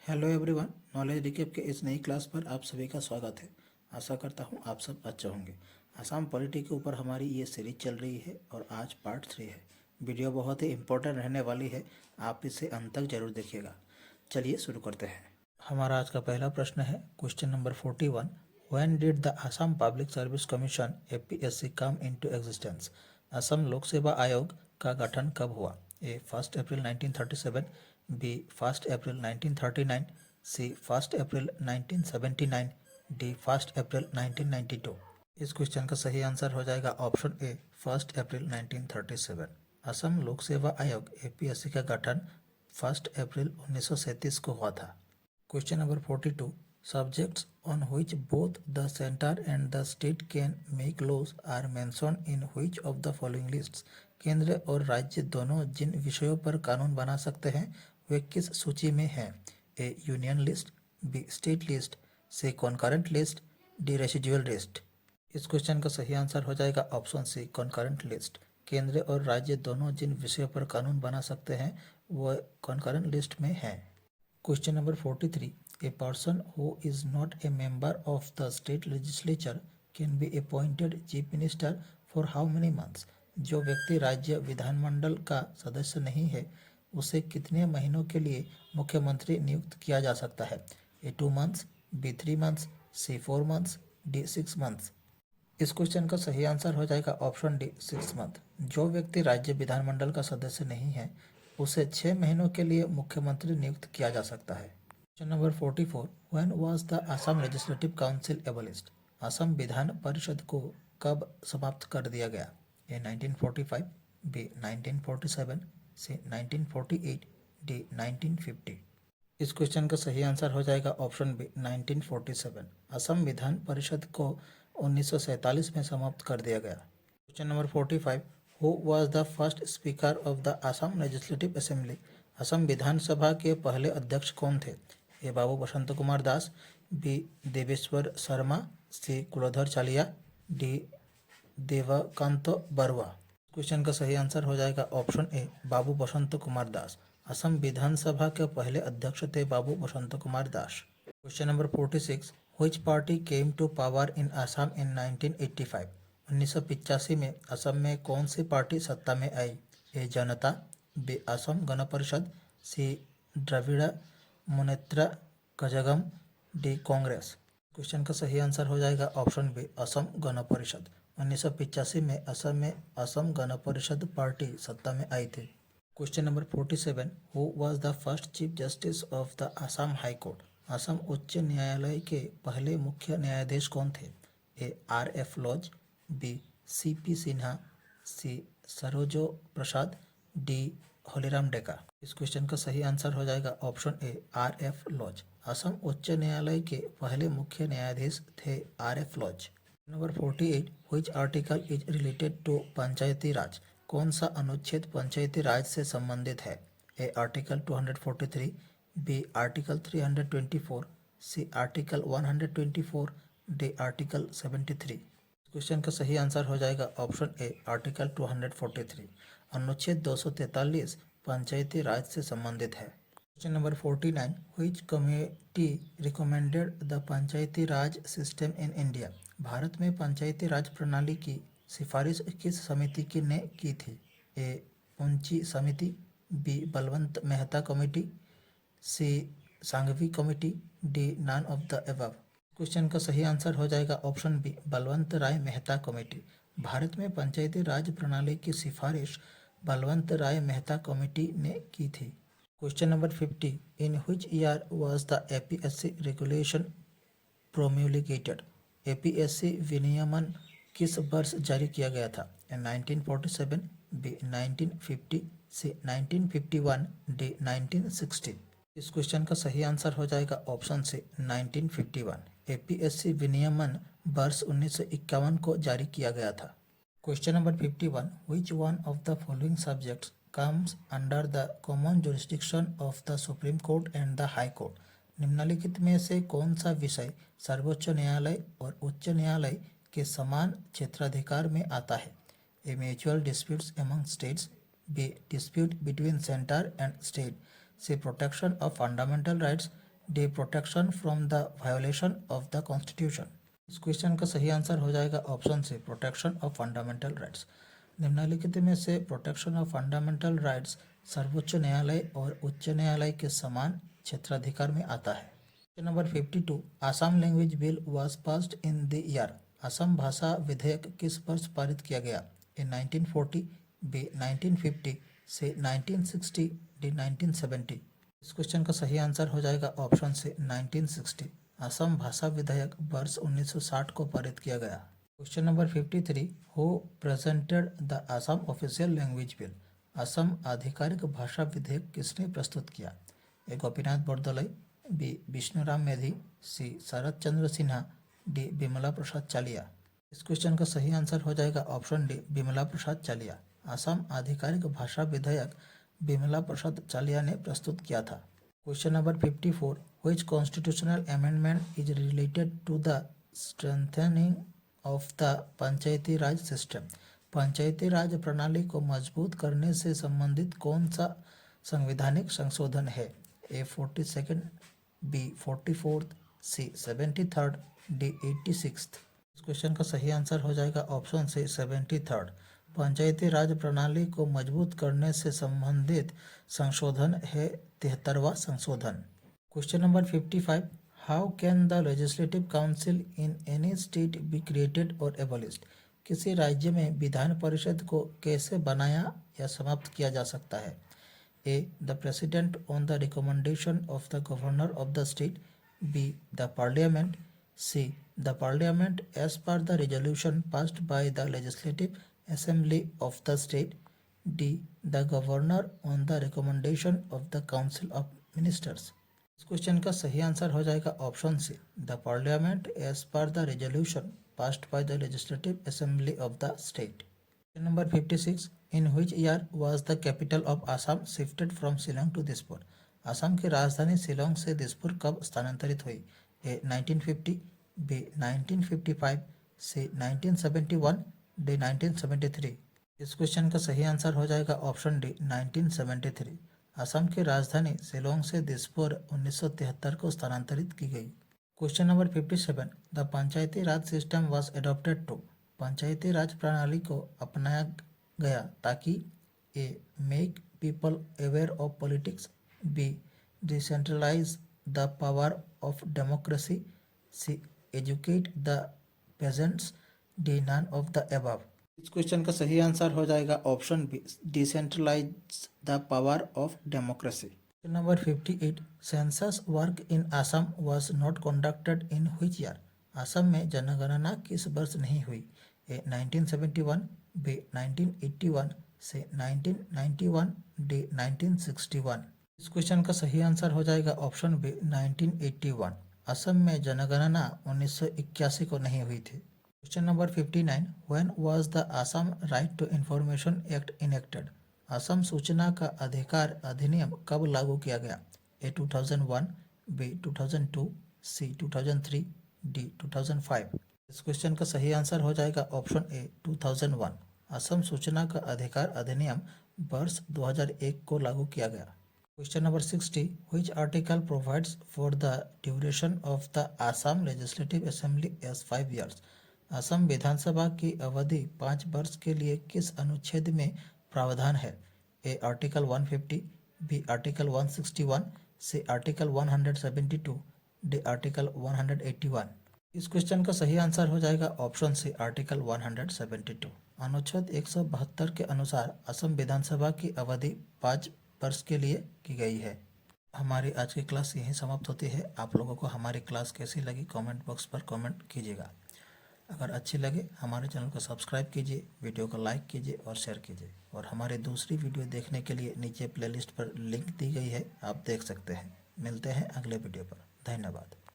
Hello everyone, knowledge recap के इस नई क्लास पर आप सभी का स्वागत है। आशा करता हूँ आप सब अच्छे होंगे। आसाम पॉलिटी के ऊपर हमारी ये सीरीज चल रही है और आज पार्ट 3 है। वीडियो बहुत ही इम्पोर्टेंट रहने वाली है, आप इसे अंत तक जरूर देखिएगा। चलिए शुरू करते हैं। हमारा आज का पहला प्रश्न है question number 41। When did the Assam public service commission APSC come into existence? Assam लोक सेवा आयोग का गठन कब हुआ? ए 1 अप्रैल 1937, बी 1 अप्रैल 1939, सी 1 अप्रैल 1979, डी 1 अप्रैल 1992। इस क्वेश्चन का सही आंसर हो जाएगा ऑप्शन ए 1 अप्रैल 1937। असम लोक सेवा आयोग APSC का गठन 1 अप्रैल 1937 को हुआ था। Question number 42। Subjects on which both the center and the state can make laws are mentioned in which of the following lists? केंद्र और राज्य दोनों जिन विषयों पर कानून बना सकते हैं वे किस सूची में हैं? A union list, B state list, C concurrent list, D residual list. इस क्वेश्चन का सही आंसर हो जाएगा ऑप्शन सी कॉन्करेंट लिस्ट। केंद्र और राज्य दोनों जिन विषयों पर कानून बना सकते हैं वह कॉन्करेंट लिस्ट में हैं। Question number 43। A person who is not a member of the state legislature can be appointed chief minister for how many months? जो व्यक्ति राज्य विधानमंडल का सदस्य नहीं है उसे कितने महीनों के लिए मुख्यमंत्री नियुक्त किया जा सकता है? ए 2 months, बी 3 months, सी 4 months, डी 6 months। इस क्वेश्चन का सही आंसर हो जाएगा ऑप्शन डी 6 मंथ। जो व्यक्ति राज्य विधानमंडल का सदस्य नहीं है उसे 6 महीनों के लिए मुख्यमंत्री नियुक्त किया जा सकता है। Question number 44। When was the Assam legislative council एबोलिश्ड? Assam Vidhan Parishad को कब समाप्त कर दिया गया? ए 1945, बी 1947, सी 1948, डी 1950। इस क्वेश्चन का सही आंसर हो जाएगा ऑप्शन बी 1947। असम विधान परिषद को 1947 में समाप्त कर दिया गया। Question number 45। Who was the first speaker of the Assam legislative assembly? Assam विधानसभा के पहले अध्यक्ष कौन थे? A Babu Basanta Kumar Das, B Debeswar Sharma, C Kuladhar Chaliha, D Devakanta Barooah. Question का सही आंसर हो जाएगा ऑप्शन ए बाबू बसंत कुमार दास। असम विधानसभा के पहले अध्यक्ष थे Babu Basanta Kumar Das. Question number 46। Which party came to power in Assam इन 1985? 1985 में असम में कौन सी पार्टी सत्ता में आई? ए जनता, बी असम गण परिषद, सी द्रविड़ मुनेत्र कजगम, डी कांग्रेस। क्वेश्चन का सही आंसर हो जाएगा ऑप्शन बी असम गण परिषद। 1985 में असम गण परिषद पार्टी सत्ता में आई थी। Question number 47। Who was the first chief justice of the Assam high court? Assam उच्च न्यायालय के पहले मुख्य न्यायाधीश कौन थे? A RF Lodge, B CP Sinha, C Sarojo Prasad, D Holiram Deka. इस क्वेश्चन का सही आंसर हो जाएगा option A RF Lodge. Assam उच्च न्यायालय के पहले मुख्य न्यायाधीश थे RF Lodge. Number 48। Which article is related to Panchayati Raj? कौन सा अनुच्छेद पंचायती राज से संबंधित है? A article 243, B article 324, C article 124, D article 73। Question का सही आंसर हो जाएगा ऑप्शन ए आर्टिकल 243। अनुच्छेद 243 पंचायती राज से संबंधित है। Question number 49। Which committee recommended the Panchayati Raj system in India? Bharat में पंचायती राज प्रणाली की सिफारिश किस समिति ने की थी? ए पुंची समिति, B Balwant Mehta committee, C Sanghvi committee, D none of the above. Question का सही आंसर हो जाएगा option B Balwant Rai Mehta committee. Bharat में पंचायती राज प्रणाली की सिफारिश बलवंत राय मेहता कमेटी ने की थी। Question number 50। In which year was the APSC regulation promulgated? APSC विनियमन किस वर्ष जारी किया गया था? 1947, बी 1950, सी 1951, डी 1960। इस क्वेश्चन का सही आंसर हो जाएगा ऑप्शन सी 1951। APSC विनियमन वर्ष 1951 को जारी किया गया था। Question number 51। Which one of the following subjects comes under the common jurisdiction of the supreme court and the high court? निम्नलिखित में से कौन सा विषय सर्वोच्च न्यायालय और उच्च न्यायालय के समान क्षेत्राधिकार में आता है? A mutual disputes among states, B dispute between centre and state, C protection of fundamental rights, D protection from the violation of the constitution. इस क्वेश्चन का सही आंसर हो जाएगा option C, protection of fundamental rights. निम्नलिखित में से protection of fundamental rights सर्वोच्च न्यायालय और उच्च न्यायालय के समान क्षेत्राधिकार में आता है। Question number 52, Assam language bill was passed in the year. Assam भाषा विधेयक किस वर्ष पारित किया गया? ए 1940, बी 1950, से 1960, डी 1970। इस क्वेश्चन का सही आंसर हो जाएगा ऑप्शन से 1960। असम भाषा विधेयक वर्ष 1960 को पारित किया गया। Question number 53, who presented the Assam official language bill. Assam आधिकारिक भाषा विधेयक किसने प्रस्तुत किया? ए गोपीनाथ बोरदोलई, बी विष्णुराम मेधी, सी शरद चंद्र सिन्हा, डी बिमला प्रसाद चालिया। इस क्वेश्चन का सही आंसर हो जाएगा ऑप्शन डी, बिमला प्रसाद चालिया। असम आधिकारिक भाषा विधेयक बिमला प्रसाद चालिया ने प्रस्तुत किया था। Question number 54, which constitutional amendment is related to the strengthening of the Panchayati Raj system. Panchayati Raj प्रणाली को मजबूत करने से संबंधित कौन सा संवैधानिक संशोधन है? ए 42, बी 44, सी 73, डी 86। इस क्वेश्चन का सही आंसर हो जाएगा ऑप्शन से 73। पंचायती राज प्रणाली को मजबूत करने से संबंधित संशोधन है 73वां संशोधन। Question number 55, how can the legislative council in any state be created और एबोलिश्ड। किसी राज्य में विधान परिषद को कैसे बनाया या समाप्त किया जा सकता है? A the president on the recommendation of the governor of the state, B the parliament, C the parliament as per the resolution passed by the legislative assembly of the state, D the governor on the recommendation of the council of ministers. इस question का सही answer हो जाएगा option C, the parliament as per the resolution passed by the legislative assembly of the state. Number 56, in which year was the capital of Assam shifted from Shillong to Dispur. Assam की राजधानी शिलोंग से दिसपुर कब स्थानांतरित हुई? A 1950, B 1955, C 1971, D 1973। इस question का सही answer हो जाएगा ऑप्शन डी, 1973। असम की राजधानी शिलोंग से दिसपुर 1973 को स्थानांतरित की गई। Question number 57, the Panchayati Raj system was adopted to. Panchayati Raj प्रणाली को अपनाया गया ताकि A make people aware of politics, B decentralize the power of democracy, C educate the peasants, D none of the above. इस क्वेश्चन का सही आंसर हो जाएगा option B, decentralize the power of democracy. Number 58, census work in Assam was not conducted in which year. Assam में जनगणना किस वर्ष नहीं हुई? ए 1971, बी 1981, से 1991, डी 1961। इस क्वेश्चन का सही आंसर हो जाएगा ऑप्शन बी, 1981। असम में जनगणना 1981 को नहीं हुई थी। Question number 59, when was the Assam right to information act enacted. Assam सूचना का अधिकार अधिनियम कब लागू किया गया? A 2001, B 2002, C 2003, D 2005। इस क्वेश्चन का सही आंसर हो जाएगा ऑप्शन ए, 2001। असम सूचना का अधिकार अधिनियम वर्ष 2001 को लागू किया गया। Question number 60, which article provides for the duration of the Assam legislative assembly as 5 years। Assam विधानसभा की अवधि 5 वर्ष के लिए किस अनुच्छेद में प्रावधान है? A article 150, B article 161, C article 172, D article 181। इस क्वेश्चन का सही आंसर हो जाएगा ऑप्शन सी, आर्टिकल 172। अनुच्छेद 172 के अनुसार असम विधानसभा की अवधि 5 वर्ष के लिए की गई है। हमारी आज की क्लास यहीं समाप्त होती है। आप लोगों को हमारी क्लास कैसी लगी कमेंट बॉक्स पर कमेंट कीजिएगा। अगर अच्छी लगे हमारे चैनल को सब्सक्राइब कीजिए, वीडियो को लाइक कीजिए और शेयर कीजिए। और हमारी दूसरी वीडियो देखने के लिए नीचे प्लेलिस्ट पर लिंक दी गई है, आप देख सकते हैं। मिलते हैं अगले वीडियो पर। धन्यवाद।